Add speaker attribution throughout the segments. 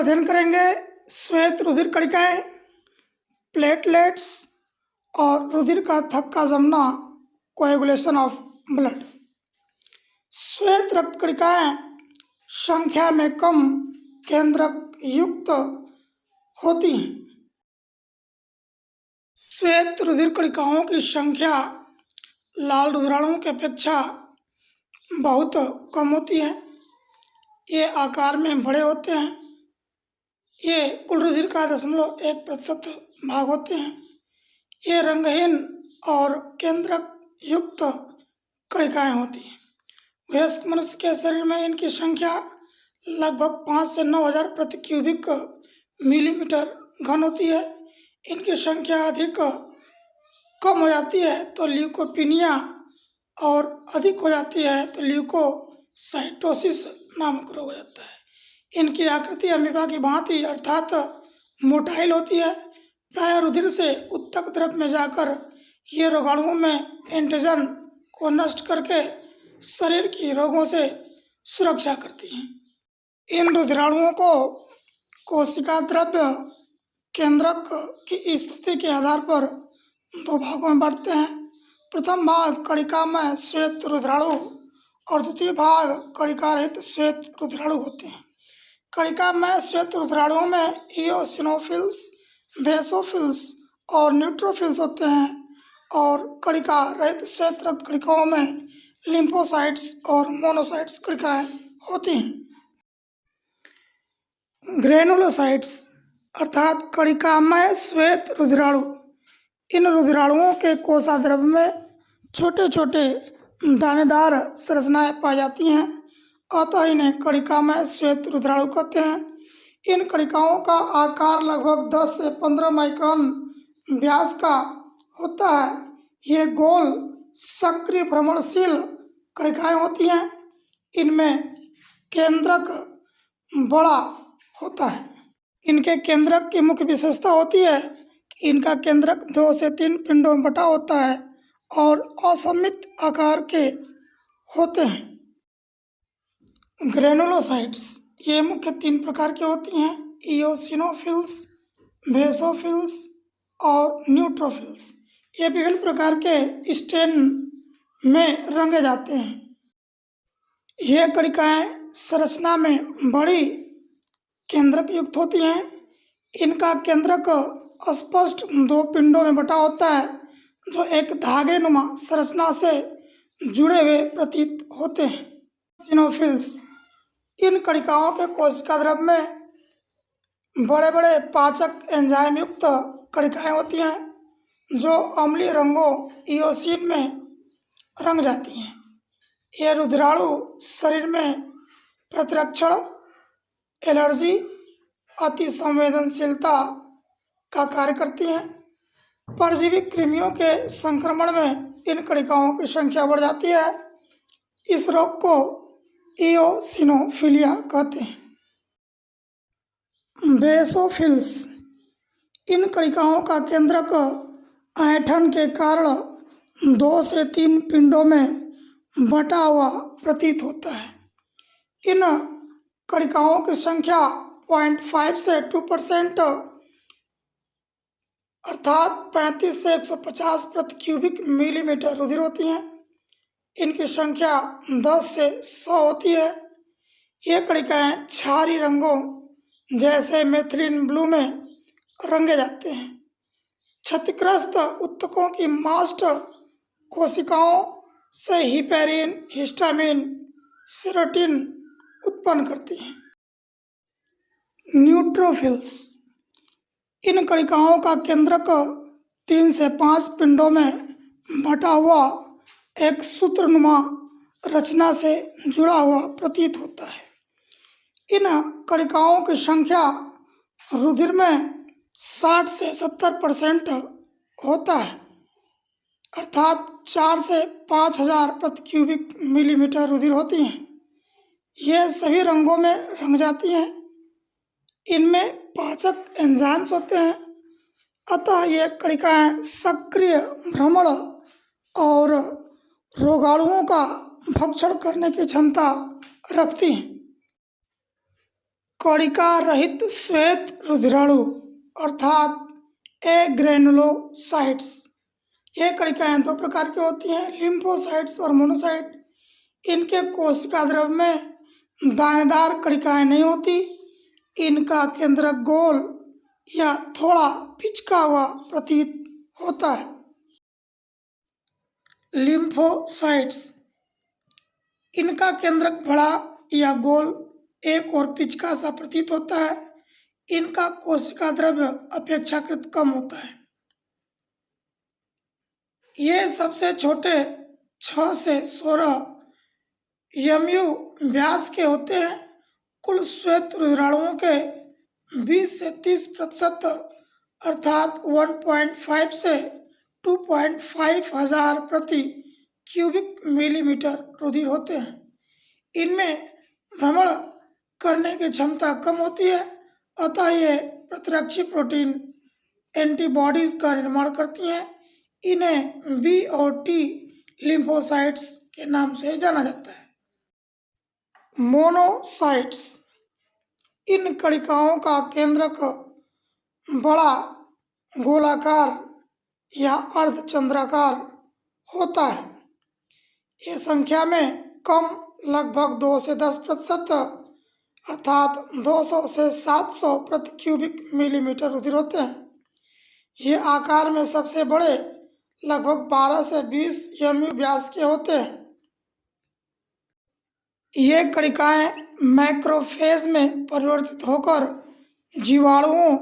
Speaker 1: अध्ययन करेंगे श्वेत रुधिर कणिकाएं, प्लेटलेट्स और रुधिर का थक्का जमना, कोएगुलेशन ऑफ ब्लड। श्वेत रक्त कणिकाएं संख्या में कम केंद्रक युक्त होती हैं। श्वेत रुधिर कणिकाओं की संख्या लाल रुधिराणुओं की अपेक्षा बहुत कम होती है। ये आकार में बड़े होते हैं। ये कुल रुधिर का 0.1% भाग होते हैं। ये रंगहीन और केंद्रक युक्त कणिकाएं होती हैं। वयस्क मनुष्य के शरीर में इनकी संख्या लगभग 5 से 9 हज़ार प्रति क्यूबिक मिलीमीटर घन होती है। इनकी संख्या अधिक कम हो जाती है तो ल्यूकोपीनिया और अधिक हो जाती है तो ल्यूकोसाइटोसिस नामक रोग हो जाता है। इनकी आकृति अमीबा की भांति अर्थात मोटाइल होती है। प्राय रुधिर से उत्तक द्रव में जाकर ये रोगाणुओं में एंटीजन को नष्ट करके शरीर की रोगों से सुरक्षा करती हैं। इन रुधिराणुओं को कोशिका द्रव्य केंद्रक की स्थिति के आधार पर 2 भागों में बांटते हैं। प्रथम भाग कणिकामय श्वेत रुधिराणु और द्वितीय भाग कणिका रहित श्वेत रुधिराणु होते हैं। कणिकामय श्वेत रुधिराणुओं में इओसिनोफिल्स, बेसोफिल्स और न्यूट्रोफिल्स होते हैं और कणिका रहित श्वेत रक्त कणिकाओं में लिम्फोसाइट्स और मोनोसाइट्स कणिकाएं होती हैं। ग्रेनुलोसाइट्स अर्थात कणिकामय श्वेत रुधिराणु, इन रुधिराणुओं के कोशाद्रव्य में छोटे छोटे दानेदार संरचनाएं पाई जाती हैं, अतः इन्हें कणिकामय श्वेत रुधिराणु कहते हैं। इन कणिकाओं का आकार लगभग 10 से 15 माइक्रोन व्यास का होता है। ये गोल सक्रिय भ्रमणशील कणिकाएं होती हैं। इनमें केंद्रक बड़ा होता है। इनके केंद्रक की मुख्य विशेषता होती है कि इनका केंद्रक 2 से 3 पिंडों में बटा होता है और असममित आकार के होते हैं। ग्रेनुलोसाइट्स ये मुख्य 3 प्रकार की होती हैं, इओसिनोफिल्स, बेसोफिल्स और न्यूट्रोफिल्स। ये विभिन्न प्रकार के स्टेन में रंगे जाते हैं। ये कणिकाएं संरचना में बड़ी केंद्रक युक्त होती हैं। इनका केंद्रक स्पष्ट 2 पिंडों में बटा होता है जो एक धागे नुमा संरचना से जुड़े हुए प्रतीत होते हैं। सिनोफिल्स इन कणिकाओं के कोशिका द्रव में बड़े बड़े पाचक एंजाइम युक्त कणिकाएं होती हैं जो अम्लीय रंगों इओसिन में रंग जाती हैं। ये रुधिराणु शरीर में प्रतिरक्षण, एलर्जी, अति संवेदनशीलता का कार्य करती हैं। परजीवी कृमियों के संक्रमण में इन कणिकाओं की संख्या बढ़ जाती है। इस रोग को इओसिनोफिलिया कहते हैं। बेसोफिल्स इन कणिकाओं का केंद्रक ऐंठन के कारण 2 से 3 पिंडों में बटा हुआ प्रतीत होता है। इन कणिकाओं की संख्या 0.5 से 2% अर्थात 35 से 150 प्रति क्यूबिक मिलीमीटर रुधिर होती हैं। इनकी संख्या 10 से 100 होती है। ये कणिकाएं क्षारीय रंगों जैसे मेथिलीन ब्लू में रंगे जाते हैं। क्षतिग्रस्त उत्तकों की मास्ट कोशिकाओं से हिपेरिन, हिस्टामिन, सेरोटिन उत्पन्न करती हैं। न्यूट्रोफिल्स इन कणिकाओं का केंद्रक 3 से 5 पिंडों में बटा हुआ एक सूत्रनुमा रचना से जुड़ा हुआ प्रतीत होता है। इन कणिकाओं की संख्या रुधिर में 60 से 70% होता है अर्थात 4 से 5 हज़ार प्रति क्यूबिक मिलीमीटर रुधिर होती हैं। ये सभी रंगों में रंग जाती हैं। इनमें पाचक एंजाइम्स होते हैं, अतः ये कणिकाएं सक्रिय भ्रमण और रोगाणुओं का भक्षण करने की क्षमता रखती हैं। कणिका रहित श्वेत रुधिराणु अर्थात एग्रेनुलोसाइट्स। ये कणिकाएं दो प्रकार की होती हैं, लिम्फोसाइट्स और मोनोसाइट। इनके कोशिका द्रव में दानेदार कणिकाएं नहीं होती। इनका केंद्रक गोल या थोड़ा पिचका हुआ प्रतीत होता है। लिम्फोसाइट्स, इनका केंद्रक बड़ा या गोल एक और पिचका सा प्रतीत होता है। इनका कोशिका द्रव्य अपेक्षाकृत कम होता है। ये सबसे छोटे 6 से 16 mu व्यास के होते हैं। कुल श्वेत रुधिराणुओं के 20 से 30% अर्थात 1.5 से 2.5 हजार प्रति क्यूबिक मिलीमीटर रुधिर होते हैं। इनमें भ्रमण करने की क्षमता कम होती है, अतः ये प्रतिरक्षी प्रोटीन एंटीबॉडीज का निर्माण करती हैं। इन्हें बी और टी लिम्फोसाइट्स के नाम से जाना जाता है। मोनोसाइट्स, इन कणिकाओं का केंद्रक बड़ा गोलाकार या अर्धचंद्राकार होता है। ये संख्या में कम लगभग 2 से 10% अर्थात 200 से 700 प्रति क्यूबिक मिलीमीटर रुधिर होते हैं। ये आकार में सबसे बड़े लगभग 12 से 20 mu व्यास के होते हैं। ये कणिकाएं मैक्रोफेज में परिवर्तित होकर जीवाणुओं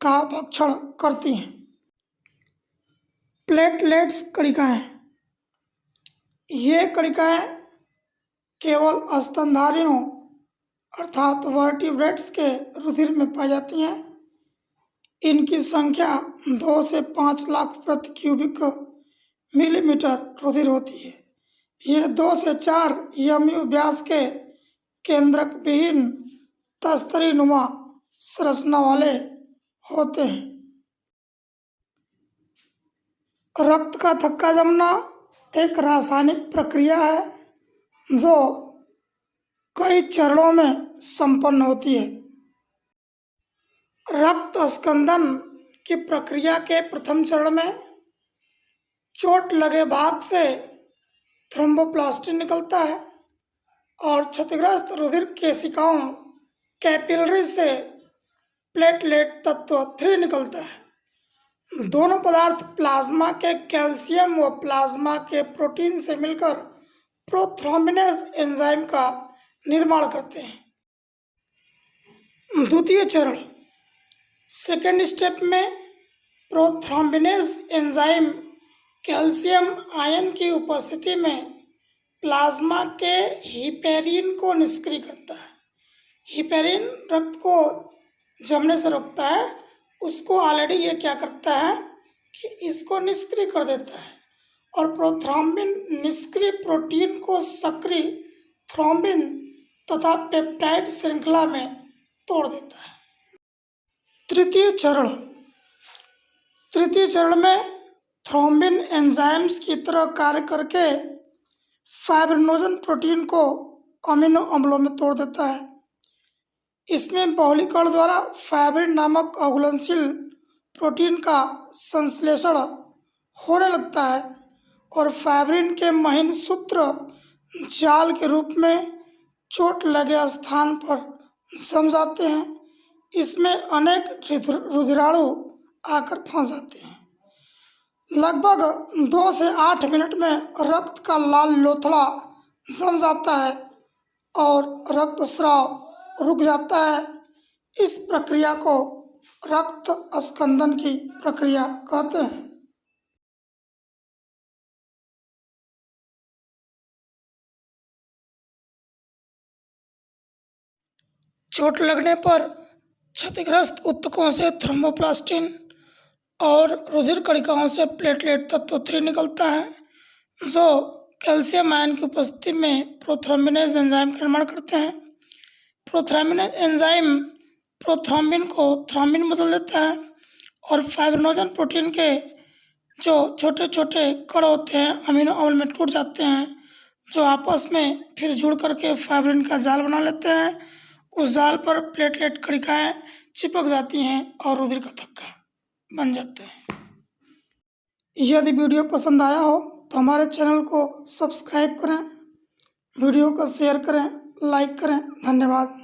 Speaker 1: का भक्षण करती हैं। प्लेटलेट्स कणिकाएं, ये कणिकाएं केवल स्तनधारियों अर्थात वर्टिब्रेट्स के रुधिर में पाई जाती हैं। इनकी संख्या 2 से 5 लाख प्रति क्यूबिक मिलीमीटर रुधिर होती है। ये 2 से 4 mu व्यास के केंद्रक विहीन तस्तरी नुमा संरचना वाले होते हैं। रक्त का थक्का जमना एक रासायनिक प्रक्रिया है जो कई चरणों में संपन्न होती है। रक्त स्कंदन की प्रक्रिया के प्रथम चरण में चोट लगे भाग से थ्रोम्बोप्लास्टिन निकलता है और क्षतिग्रस्त रुधिर केशिकाओं कैपिलरी से प्लेटलेट तत्व 3 निकलता है। दोनों पदार्थ प्लाज्मा के कैल्शियम व प्लाज्मा के प्रोटीन से मिलकर प्रोथ्रोम्बिनेज एंजाइम का निर्माण करते हैं। द्वितीय चरण, सेकेंड स्टेप में प्रोथ्रोम्बिनेज एंजाइम कैल्शियम आयन की उपस्थिति में प्लाज्मा के हिपेरिन को निष्क्रिय करता है। हिपेरिन रक्त को जमने से रोकता है, उसको ऑलरेडी ये क्या करता है कि इसको निष्क्रिय कर देता है और प्रोथ्रोम्बिन निष्क्रिय प्रोटीन को सक्रिय थ्रोम्बिन तथा पेप्टाइड श्रृंखला में तोड़ देता है। तृतीय चरण में थ्रोम्बिन एंजाइम्स की तरह कार्य करके फाइब्रिनोजन प्रोटीन को अमीनो अम्लों में तोड़ देता है। इसमें बहुलीकरण द्वारा फाइब्रिन नामक अघुलनशील प्रोटीन का संश्लेषण होने लगता है और फाइब्रिन के महीन सूत्र जाल के रूप में चोट लगे स्थान पर जम जाते हैं। इसमें अनेक रुधिराणु आकर फंस जाते हैं। लगभग 2 से 8 मिनट में रक्त का लाल लोथड़ा जम जाता है और रक्तस्राव रुक जाता है। इस प्रक्रिया को रक्त स्कंदन की प्रक्रिया कहते हैं। चोट लगने पर क्षतिग्रस्त ऊतकों से थ्रोम्बोप्लास्टिन और रुधिर कणिकाओं से प्लेटलेट तत्व 3 निकलता है जो कैल्शियम आयन की उपस्थिति में प्रोथ्रोम्बिनेज एंजाइम का निर्माण करते हैं। प्रोथ्रोम्बिनेज एंजाइम प्रोथ्रोम्बिन को थ्रोम्बिन बदल देता है और फाइब्रिनोजन प्रोटीन के जो छोटे छोटे कण होते हैं अमीनो अम्ल में टूट जाते हैं, जो आपस में फिर जुड़ करके फाइब्रिन का जाल बना लेते हैं उस जाल पर प्लेटलेट कणिकाएं चिपक जाती हैं और रुधिर का थक्का बन जाता है। यदि वीडियो पसंद आया हो तो हमारे चैनल को सब्सक्राइब करें, वीडियो को शेयर करें, लाइक करें। धन्यवाद।